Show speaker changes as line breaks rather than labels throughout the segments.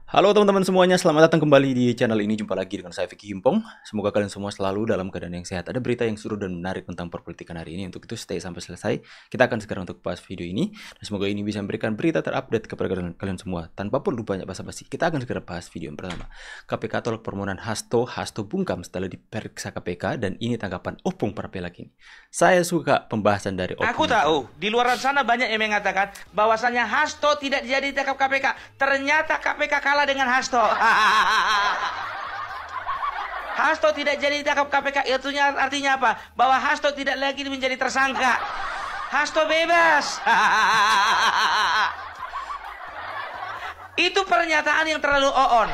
Halo teman-teman semuanya, selamat datang kembali di channel ini. Jumpa lagi dengan saya Vicky Himpong. Semoga kalian semua selalu dalam keadaan yang sehat. Ada berita yang seru dan menarik tentang perpolitikan hari ini. Untuk itu stay sampai selesai. Kita akan segera untuk bahas video ini. Dan semoga ini bisa memberikan berita terupdate kepada kalian semua. Tanpa perlu banyak basa-basi, kita akan segera bahas video yang pertama. KPK tolak permohonan Hasto bungkam setelah diperiksa KPK. Dan ini tanggapan Opung Parpelak ini. Saya suka pembahasan dari Opung.
Aku tahu, di luar sana banyak yang mengatakan bahwasannya Hasto tidak jadi ditangkap KPK. Ternyata KPK kalah dengan Hasto. Hasto tidak jadi ditangkap KPK, itu artinya apa? Bahwa Hasto tidak lagi menjadi tersangka. Hasto bebas. Itu pernyataan yang terlalu on.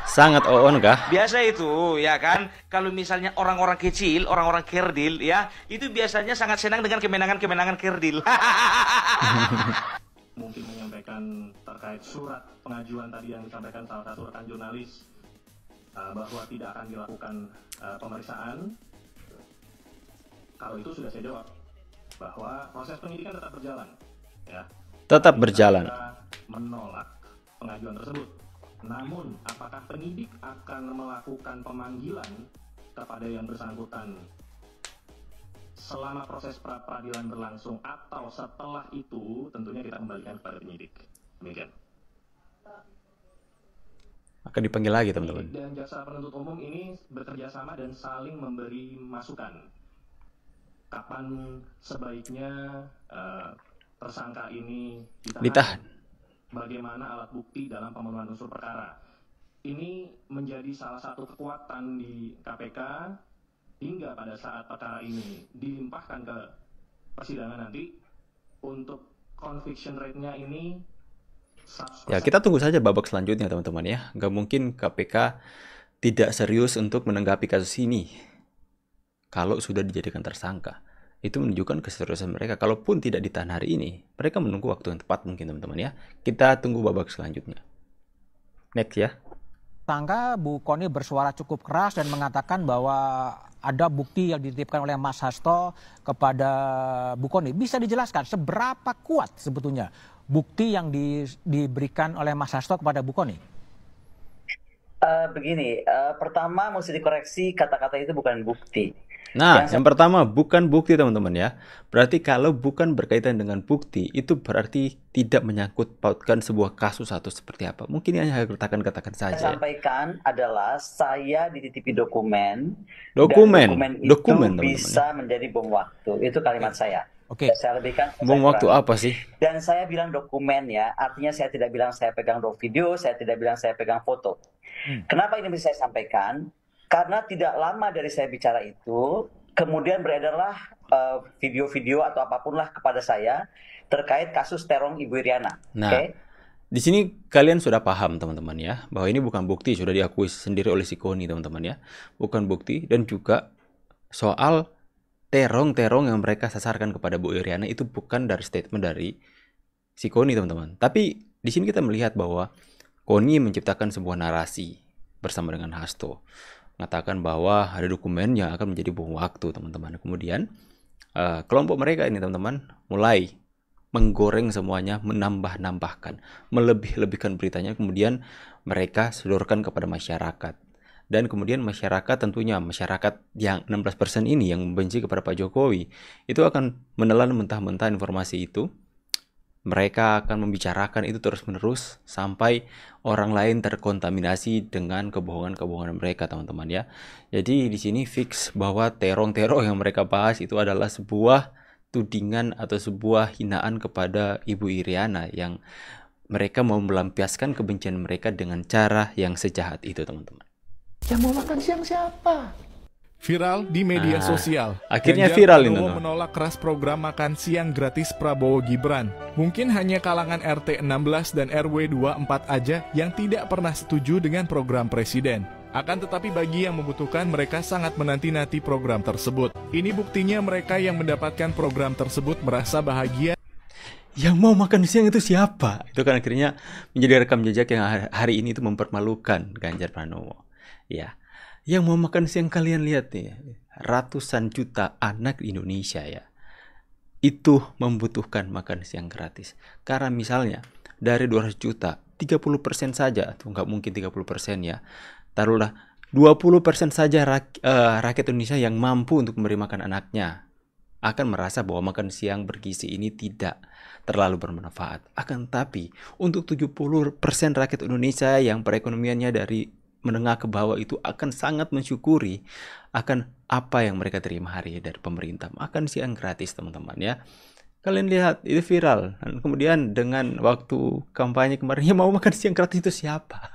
Sangat on kah?
Biasa itu, ya kan? Kalau misalnya orang-orang kecil, orang-orang kerdil, ya, itu biasanya sangat senang dengan kemenangan-kemenangan kerdil.
Mungkin menyampaikan terkait surat pengajuan tadi yang disampaikan salah satu rekan jurnalis bahwa tidak akan dilakukan pemeriksaan. Kalau itu sudah saya jawab bahwa proses penyidikan tetap berjalan, ya.
Tetap berjalan.
Kita menolak pengajuan tersebut. Namun, apakah penyidik akan melakukan pemanggilan kepada yang bersangkutan selama proses pra-peradilan berlangsung atau setelah itu, tentunya kita kembalikan kepada penyidik. Demikian.
Akan dipanggil lagi teman-teman.
Dan jaksa penuntut umum ini bekerja sama dan saling memberi masukan. Kapan sebaiknya tersangka ini ditahan? Bagaimana alat bukti dalam pemenuhan unsur perkara? Ini menjadi salah satu kekuatan di KPK hingga pada saat perkara ini dilimpahkan ke persidangan nanti untuk conviction rate-nya ini 100%.
Ya, kita tunggu saja babak selanjutnya teman-teman ya. Gak mungkin KPK tidak serius untuk menanggapi kasus ini kalau sudah dijadikan tersangka. Itu menunjukkan keseriusan mereka. Kalaupun tidak ditahan hari ini, mereka menunggu waktu yang tepat mungkin teman-teman ya. Kita tunggu babak selanjutnya. Next ya.
Tersangka Bu Kony bersuara cukup keras dan mengatakan bahwa ada bukti yang dititipkan oleh Mas Hasto kepada Bu Kony. Bisa dijelaskan seberapa kuat sebetulnya bukti yang diberikan oleh Mas Hasto kepada Bu Kony?
Begini, pertama mesti dikoreksi, kata-kata itu bukan bukti.
Nah, yang pertama bukan bukti teman-teman ya. Berarti kalau bukan berkaitan dengan bukti, itu berarti tidak menyangkut pautkan sebuah kasus atau seperti apa. Mungkin hanya katakan saja.
Saya sampaikan adalah saya dititipi dokumen.
Dokumen
itu
teman-teman.
Bisa menjadi bom waktu. Itu kalimat saya.
Oke.
Saya lebihkan.
Bom waktu apa sih?
Dan saya bilang dokumen ya, artinya saya tidak bilang saya pegang video, saya tidak bilang saya pegang foto. Kenapa ini bisa saya sampaikan? Karena tidak lama dari saya bicara itu, kemudian beredarlah video-video atau apapun lah kepada saya terkait kasus terong Ibu Iriana.
Nah, di sini kalian sudah paham teman-teman ya, bahwa ini bukan bukti, sudah diakui sendiri oleh si Kony teman-teman ya. Bukan bukti, dan juga soal terong-terong yang mereka sasarkan kepada Bu Iriana itu bukan dari statement dari si Kony teman-teman. Tapi di sini kita melihat bahwa Kony menciptakan sebuah narasi bersama dengan Hasto. Mengatakan bahwa ada dokumen yang akan menjadi bom waktu teman-teman. Kemudian kelompok mereka ini teman-teman mulai menggoreng semuanya, menambah-nambahkan, melebih-lebihkan beritanya, kemudian mereka sedorkan kepada masyarakat. Dan kemudian masyarakat, tentunya masyarakat yang 16% ini yang membenci kepada Pak Jokowi, itu akan menelan mentah-mentah informasi itu. Mereka akan membicarakan itu terus-menerus sampai orang lain terkontaminasi dengan kebohongan-kebohongan mereka teman-teman ya. Jadi di sini fix bahwa terong-terong yang mereka bahas itu adalah sebuah tudingan atau sebuah hinaan kepada Ibu Iriana yang mereka mau melampiaskan kebencian mereka dengan cara yang sejahat itu teman-teman.
Yang mau makan siang siapa?
Viral di media sosial.
Akhirnya
Ganjar
viral ini.
Pranowo menolak keras program makan siang gratis Prabowo Gibran. Mungkin hanya kalangan RT 16 dan RW 24 aja yang tidak pernah setuju dengan program presiden. Akan tetapi bagi yang membutuhkan, mereka sangat menanti-nanti program tersebut. Ini buktinya mereka yang mendapatkan program tersebut merasa bahagia.
Yang mau makan siang itu siapa? Itu kan akhirnya menjadi rekam jejak yang hari ini itu mempermalukan Ganjar Pranowo. Ya. Yang mau makan siang kalian lihat nih, ratusan juta anak di Indonesia ya, itu membutuhkan makan siang gratis. Karena misalnya dari 200 juta 30% saja, tuh nggak mungkin 30% ya, taruhlah 20% saja rakyat Indonesia yang mampu untuk memberi makan anaknya akan merasa bahwa makan siang bergizi ini tidak terlalu bermanfaat. Akan tetapi untuk 70% rakyat Indonesia yang perekonomiannya dari menengah ke bawah itu akan sangat mensyukuri akan apa yang mereka terima hari dari pemerintah. Makan siang gratis, teman-teman ya. Kalian lihat, itu viral. Dan kemudian dengan waktu kampanye kemarin, ya mau makan siang gratis itu siapa?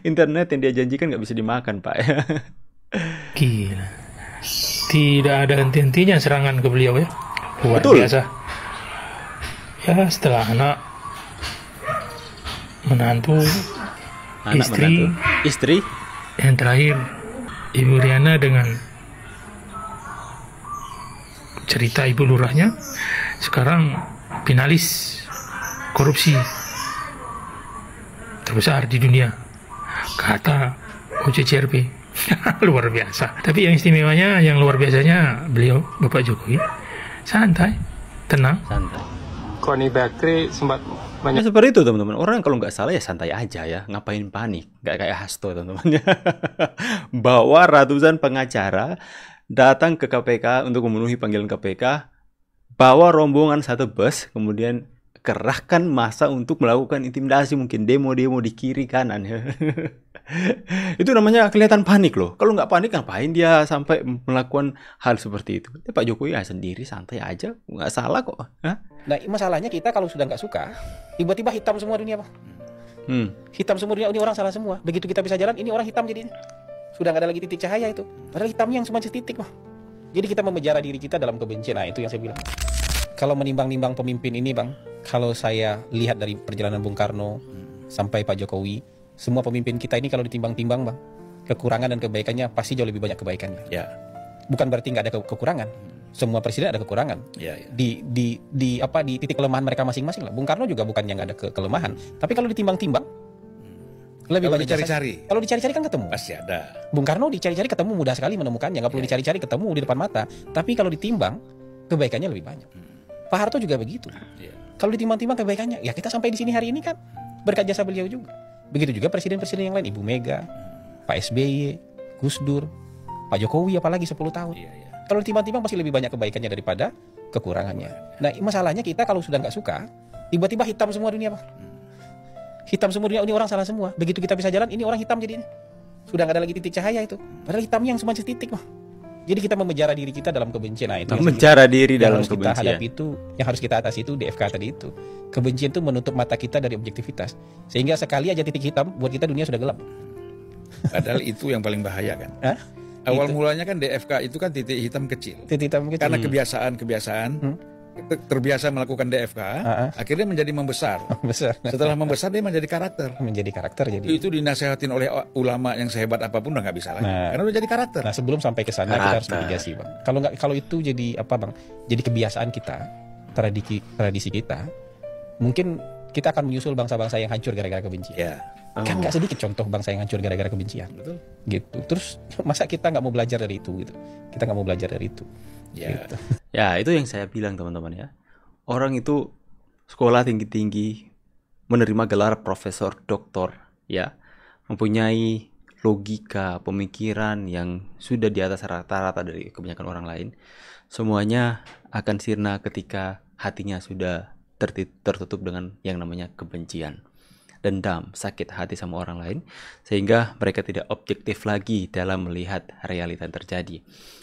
Internet yang dia janjikan nggak bisa dimakan, Pak.
Gila. Tidak ada henti-hentinya serangan ke beliau ya. Luar
Betul.
biasa. Ya setelah anak, menantu,
istri,
yang terakhir Ibu Riana dengan cerita ibu lurahnya, sekarang finalis korupsi terbesar di dunia, kata OCCRP. Luar biasa. Tapi yang istimewanya, yang luar biasanya, beliau Bapak Jokowi santai, tenang.
santai.
Koni Bakri sempat banyak.
Ya, seperti itu, teman-teman. Orang kalau nggak salah ya santai aja ya, ngapain panik? Nggak kayak Hasto, teman-teman. Bawa ratusan pengacara datang ke KPK untuk memenuhi panggilan KPK, bawa rombongan satu bus, kemudian kerahkan massa untuk melakukan intimidasi, mungkin demo-demo di kiri kanan. Itu namanya kelihatan panik loh. Kalau nggak panik ngapain dia sampai melakukan hal seperti itu? Pak Jokowi ya sendiri santai aja, nggak salah kok. Hah?
Nah, masalahnya kita kalau sudah nggak suka, tiba-tiba hitam semua dunia, Pak. Hitam semua dunia, ini orang salah semua. Begitu kita bisa jalan, ini orang hitam jadinya. Sudah nggak ada lagi titik cahaya itu. Padahal hitamnya yang cuma setitik, Pak. Jadi kita memenjara diri kita dalam kebencian. Nah, itu yang saya bilang. Kalau menimbang-nimbang pemimpin ini, Bang, kalau saya lihat dari perjalanan Bung Karno sampai Pak Jokowi, semua pemimpin kita ini kalau ditimbang-timbang, Bang, kekurangan dan kebaikannya pasti jauh lebih banyak kebaikannya.
Ya.
Bukan berarti nggak ada kekurangan. Semua presiden ada kekurangan.
Ya.
Di titik kelemahan mereka masing-masing lah. Bung Karno juga bukannya nggak ada kelemahan. Tapi kalau ditimbang-timbang, lebih
kalau
banyak
dicari-cari.
Kalau dicari-cari kan ketemu.
Pasti ada.
Bung Karno dicari-cari ketemu, mudah sekali menemukannya. Nggak perlu dicari-cari, ketemu di depan mata. Tapi kalau ditimbang, kebaikannya lebih banyak. Pak Harto juga begitu. Kalau ditimbang-timbang kebaikannya, ya kita sampai di sini hari ini kan berkat jasa beliau juga. Begitu juga presiden-presiden yang lain, Ibu Mega, Pak SBY, Gus Dur, Pak Jokowi apalagi 10 tahun. Kalau ditimbang-timbang pasti lebih banyak kebaikannya daripada kekurangannya. Nah, masalahnya kita kalau sudah nggak suka, tiba-tiba hitam semua dunia, Pak. Hitam semua dunia, ini orang salah semua. Begitu kita bisa jalan, ini orang hitam jadinya. Sudah nggak ada lagi titik cahaya itu. Padahal hitamnya yang cuma setitik, Pak. Jadi kita memenjara diri kita dalam kebencian. Nah, itu
memenjara diri dalam kebencian.
Kita hadapi itu, yang harus kita atasi itu DFK tadi itu. Kebencian itu menutup mata kita dari objektivitas. Sehingga sekali aja titik hitam buat kita dunia sudah gelap.
Padahal itu yang paling bahaya kan. Awal mulanya kan DFK itu kan titik hitam kecil.
Titik hitam kecil.
Karena kebiasaan terbiasa melakukan DFK, akhirnya menjadi membesar. Setelah membesar dia menjadi karakter. Jadi itu dinasehatin oleh ulama yang sehebat apapun udah nggak bisa lagi. Karena udah jadi karakter.
Nah, sebelum sampai ke sana kita harus mitigasi, Bang. Kalau itu jadi apa, Bang? Jadi kebiasaan kita, tradisi kita. Mungkin kita akan menyusul bangsa-bangsa yang hancur gara-gara kebencian. Kan nggak sedikit contoh bangsa yang hancur gara-gara kebencian. Betul. Gitu. Terus masa kita nggak mau belajar dari itu gitu. Kita nggak mau belajar dari itu. Gitu.
Ya, itu yang saya bilang, teman-teman ya. Orang itu sekolah tinggi-tinggi, menerima gelar profesor, doktor, ya, mempunyai logika, pemikiran yang sudah di atas rata-rata dari kebanyakan orang lain. Semuanya akan sirna ketika hatinya sudah tertutup dengan yang namanya kebencian, dendam, sakit hati sama orang lain, sehingga mereka tidak objektif lagi dalam melihat realita yang terjadi.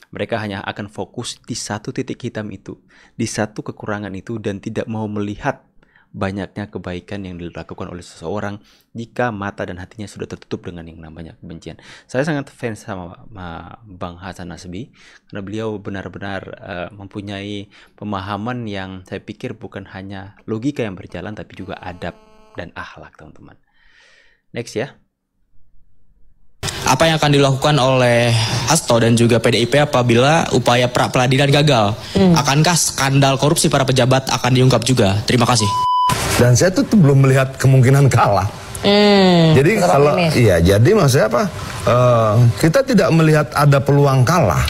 Mereka hanya akan fokus di satu titik hitam itu, di satu kekurangan itu, dan tidak mau melihat banyaknya kebaikan yang dilakukan oleh seseorang jika mata dan hatinya sudah tertutup dengan yang namanya kebencian. Saya sangat fans sama Bang Hasan Nasbi karena beliau benar-benar mempunyai pemahaman yang saya pikir bukan hanya logika yang berjalan, tapi juga adab dan akhlak, teman-teman. Next ya.
Apa yang akan dilakukan oleh Hasto dan juga PDIP apabila upaya pra-peradilan gagal? Akankah skandal korupsi para pejabat akan diungkap juga? Terima kasih.
Dan saya tuh belum melihat kemungkinan kalah. Jadi kalau jadi maksudnya apa? Kita tidak melihat ada peluang kalah.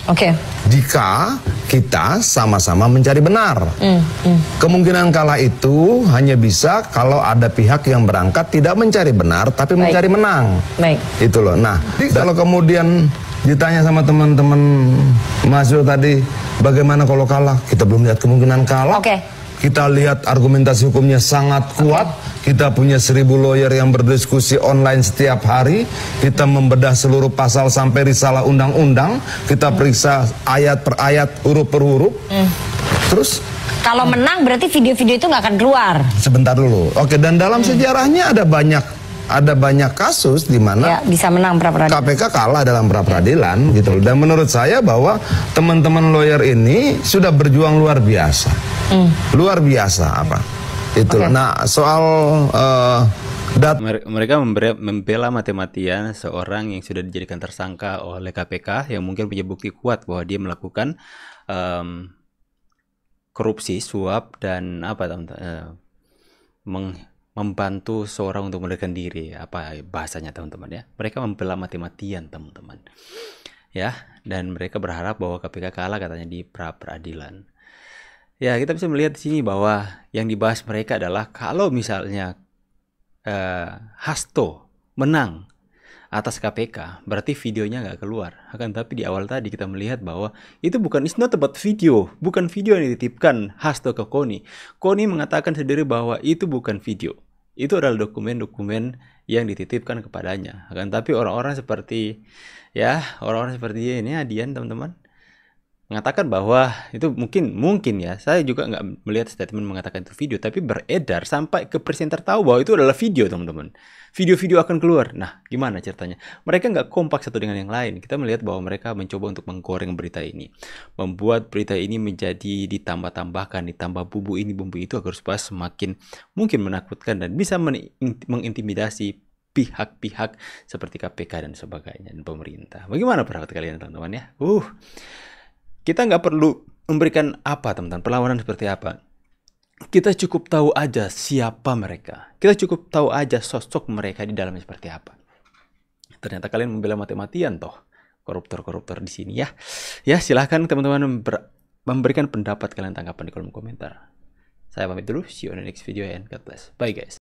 jika kita sama-sama mencari benar. Kemungkinan kalah itu hanya bisa kalau ada pihak yang berangkat tidak mencari benar tapi mencari menang. Itu loh. Nah, kalau kemudian ditanya sama teman-teman Mas Jo tadi, bagaimana kalau kalah? Kita belum lihat kemungkinan kalah. Kita lihat argumentasi hukumnya sangat kuat. Kita punya 1000 lawyer yang berdiskusi online setiap hari. Kita membedah seluruh pasal sampai risalah undang-undang. Kita periksa ayat per ayat, huruf per huruf. Terus
kalau menang berarti video-video itu nggak akan keluar.
Sebentar dulu. Oke, dan dalam sejarahnya ada banyak kasus di mana
bisa menang pra-peradilan.
KPK kalah dalam pra-peradilan gitu. Dan menurut saya bahwa teman-teman lawyer ini sudah berjuang luar biasa. Luar biasa apa? Itu. Nah, soal
mereka membela mati-matian seorang yang sudah dijadikan tersangka oleh KPK yang mungkin punya bukti kuat bahwa dia melakukan korupsi, suap dan membantu seorang untuk melarikan diri, apa bahasanya teman-teman ya. Mereka membela mati-matian teman-teman ya, dan mereka berharap bahwa KPK kalah katanya di pra-peradilan. Ya, kita bisa melihat di sini bahwa yang dibahas mereka adalah kalau misalnya Hasto menang atas KPK, berarti videonya nggak keluar. Akan tapi di awal tadi kita melihat bahwa itu it's not about video, bukan video yang dititipkan Hasto ke Koni. Koni mengatakan sendiri bahwa itu bukan video, itu adalah dokumen-dokumen yang dititipkan kepadanya. Akan tapi orang-orang seperti ini Adian teman-teman mengatakan bahwa itu mungkin ya, saya juga nggak melihat statement mengatakan itu video, tapi beredar sampai ke presenter tahu bahwa itu adalah video teman-teman. Video-video akan keluar. Nah, gimana ceritanya? Mereka nggak kompak satu dengan yang lain. Kita melihat bahwa mereka mencoba untuk menggoreng berita ini, membuat berita ini menjadi ditambah-tambahkan, ditambah bumbu ini bumbu itu agar supaya semakin mungkin menakutkan dan bisa mengintimidasi pihak-pihak seperti KPK dan sebagainya dan pemerintah. Bagaimana pendapat kalian teman-teman ya? Kita nggak perlu memberikan teman-teman, perlawanan seperti apa. Kita cukup tahu aja siapa mereka. Kita cukup tahu aja sosok mereka di dalamnya seperti apa. Ternyata kalian membela mati-matian toh koruptor-koruptor di sini ya. Ya, silahkan teman-teman memberikan pendapat kalian, tanggapan di kolom komentar. Saya pamit dulu, see you on the next video and God bless. Bye guys.